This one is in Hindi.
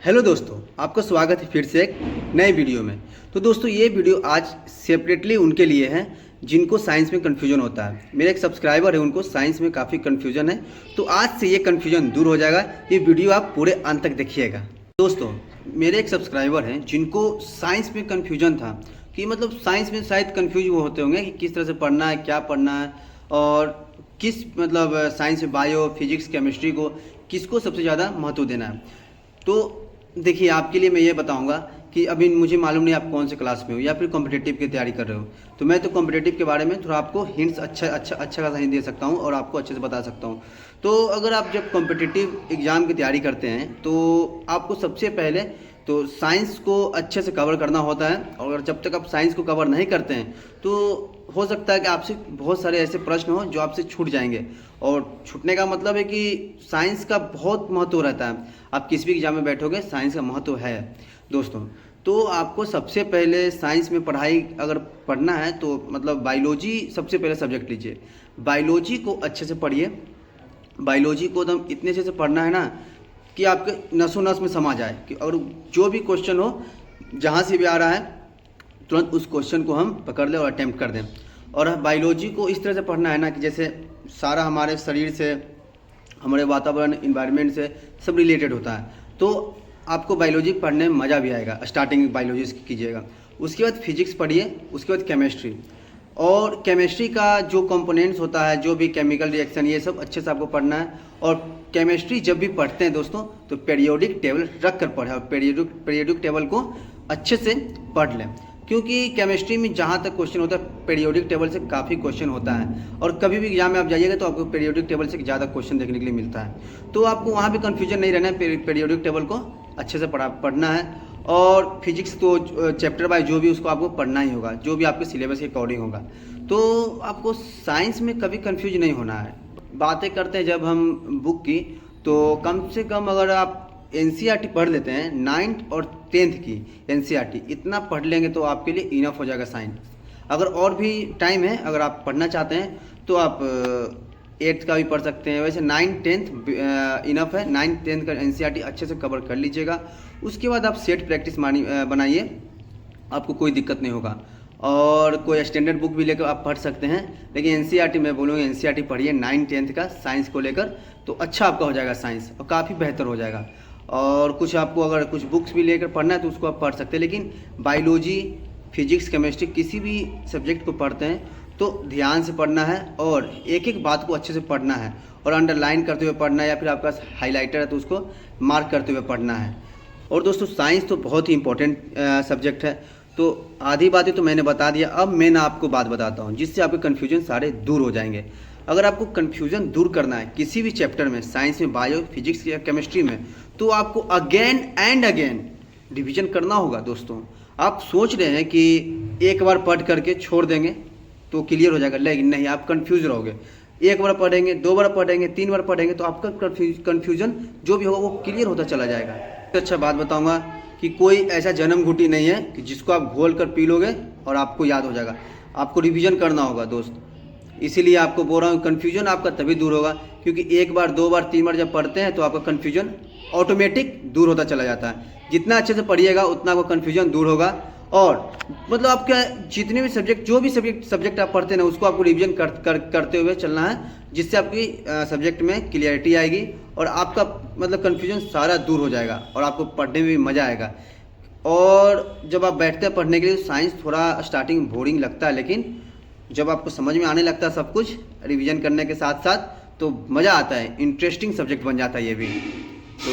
हेलो दोस्तों, आपका स्वागत है फिर से एक नए वीडियो में। तो दोस्तों, ये वीडियो आज सेपरेटली उनके लिए है जिनको साइंस में कन्फ्यूजन होता है। मेरे एक सब्सक्राइबर है, उनको साइंस में काफ़ी कन्फ्यूजन है, तो आज से ये कन्फ्यूजन दूर हो जाएगा। ये वीडियो आप पूरे अंत तक देखिएगा। दोस्तों, मेरे एक सब्सक्राइबर हैं जिनको साइंस में कन्फ्यूजन था कि मतलब साइंस में शायद कन्फ्यूज वो होते होंगे कि किस तरह से पढ़ना है, क्या पढ़ना है, और किस मतलब साइंस में बायो, फिजिक्स, केमिस्ट्री को किसको सबसे ज़्यादा महत्व देना है। तो देखिए, आपके लिए मैं ये बताऊंगा कि अभी मुझे मालूम नहीं आप कौन से क्लास में हो या फिर कॉम्पिटिटिव की तैयारी कर रहे हो, तो मैं तो कॉम्पिटिटिव के बारे में थोड़ा आपको हिंट्स अच्छा खासा हिंट दे सकता हूँ और आपको अच्छे से बता सकता हूँ। तो अगर आप जब कॉम्पिटिटिव एग्ज़ाम की तैयारी करते हैं तो आपको सबसे पहले तो साइंस को अच्छे से कवर करना होता है, और जब तक आप साइंस को कवर नहीं करते हैं तो हो सकता है कि आपसे बहुत सारे ऐसे प्रश्न हो जो आपसे छूट जाएंगे। और छूटने का मतलब है कि साइंस का बहुत महत्व रहता है। आप किसी भी एग्जाम में बैठोगे, साइंस का महत्व है दोस्तों। तो आपको सबसे पहले साइंस में पढ़ाई अगर पढ़ना है तो मतलब बायोलॉजी सबसे पहले सब्जेक्ट लीजिए। बायोलॉजी को अच्छे से पढ़िए। बायोलॉजी को एकदम इतने अच्छे से पढ़ना है ना कि आपके नसों नस में समा जाए कि अगर जो भी क्वेश्चन हो, जहाँ से भी आ रहा है, तुरंत उस क्वेश्चन को हम पकड़ लें और अटैम्प्ट कर दें। और बायोलॉजी को इस तरह से पढ़ना है ना कि जैसे सारा हमारे शरीर से, हमारे वातावरण, इन्वायरमेंट से सब रिलेटेड होता है। तो आपको बायोलॉजी पढ़ने में मज़ा भी आएगा। स्टार्टिंग बायोलॉजी से कीजिएगा, उसके बाद फिजिक्स पढ़िए, उसके बाद केमिस्ट्री। और केमिस्ट्री का जो कंपोनेंट्स होता है, जो भी केमिकल रिएक्शन, ये सब अच्छे से आपको पढ़ना है। और केमिस्ट्री जब भी पढ़ते हैं दोस्तों तो पीरियोडिक टेबल रख कर पढ़ें, और पीरियोडिक टेबल को अच्छे से पढ़ लें, क्योंकि केमिस्ट्री में जहाँ तक क्वेश्चन होता है पीरियोडिक टेबल से काफ़ी क्वेश्चन होता है। और कभी भी एग्जाम में आप जाइएगा तो आपको पीरियोडिक टेबल से ज़्यादा क्वेश्चन देखने के लिए मिलता है। तो आपको वहाँ भी कन्फ्यूजन नहीं रहना है, पीरियोडिक टेबल को अच्छे से पढ़ना है। और फिजिक्स तो चैप्टर बाय जो भी उसको आपको पढ़ना ही होगा, जो भी आपके सिलेबस के अकॉर्डिंग होगा। तो आपको साइंस में कभी कंफ्यूज नहीं होना है। बातें करते हैं जब हम बुक की, तो कम से कम अगर आप एनसीईआरटी पढ़ लेते हैं, 9th और 10th की एनसीईआरटी इतना पढ़ लेंगे तो आपके लिए इनफ हो जाएगा साइंस। अगर और भी टाइम है, अगर आप पढ़ना चाहते हैं तो आप 8th का भी पढ़ सकते हैं। वैसे 9th 10th इनफ है। 9th 10th का एनसीईआरटी अच्छे से कवर कर लीजिएगा। उसके बाद आप सेट प्रैक्टिस बनाइए, आपको कोई दिक्कत नहीं होगा। और कोई स्टैंडर्ड बुक भी लेकर आप पढ़ सकते हैं, लेकिन एनसीईआरटी मैं बोलूँगा एनसीईआरटी पढ़िए 9th 10th का साइंस को लेकर, तो अच्छा आपका हो जाएगा साइंस, और काफ़ी बेहतर हो जाएगा। और कुछ आपको अगर कुछ बुक्स भी लेकर पढ़ना है तो उसको आप पढ़ सकते हैं, लेकिन बायोलॉजी, फिजिक्स, केमिस्ट्री किसी भी सब्जेक्ट को पढ़ते हैं तो ध्यान से पढ़ना है, और एक एक बात को अच्छे से पढ़ना है, और अंडरलाइन करते हुए पढ़ना है, या फिर आपका हाईलाइटर है तो उसको मार्क करते हुए पढ़ना है। और दोस्तों, साइंस तो बहुत ही इंपॉर्टेंट सब्जेक्ट है। तो आधी बातें तो मैंने बता दिया, अब मैं ना आपको बात बताता हूँ जिससे आपके कन्फ्यूजन सारे दूर हो जाएंगे। अगर आपको कन्फ्यूजन दूर करना है किसी भी चैप्टर में, साइंस में, बायो, फिजिक्स या केमिस्ट्री में, तो आपको अगेन एंड अगेन रिवीजन करना होगा दोस्तों। आप सोच रहे हैं कि एक बार पढ़ करके छोड़ देंगे तो क्लियर हो जाएगा, लेकिन नहीं, आप कंफ्यूज रहोगे। एक बार पढ़ेंगे, 2 बार पढ़ेंगे, 3 बार पढ़ेंगे तो आपका कन्फ्यूजन जो भी होगा वो क्लियर होता चला जाएगा। अच्छा बात बताऊंगा कि कोई ऐसा जन्म घुटी नहीं है कि जिसको आप घोल कर पी लोगे और आपको याद हो जाएगा। आपको रिवीजन करना होगा दोस्त, इसीलिए आपको बोल रहा हूँ। कन्फ्यूजन आपका तभी दूर होगा क्योंकि 1 बार, 2 बार, 3 बार जब पढ़ते हैं तो आपका कन्फ्यूजन ऑटोमेटिक दूर होता चला जाता है। जितना अच्छे से पढ़िएगा उतना आपका कन्फ्यूजन दूर होगा। और मतलब आपका जितने भी सब्जेक्ट, जो भी सब्जेक्ट आप पढ़ते हैं ना, उसको आपको रिवीजन करते हुए चलना है, जिससे आपकी सब्जेक्ट में क्लियरिटी आएगी और आपका मतलब कन्फ्यूजन सारा दूर हो जाएगा और आपको पढ़ने में भी मज़ा आएगा। और जब आप बैठते हैं पढ़ने के लिए, साइंस थोड़ा स्टार्टिंग बोरिंग लगता है, लेकिन जब आपको समझ में आने लगता है सब कुछ रिवीजन करने के साथ साथ, तो मज़ा आता है, इंटरेस्टिंग सब्जेक्ट बन जाता है ये भी।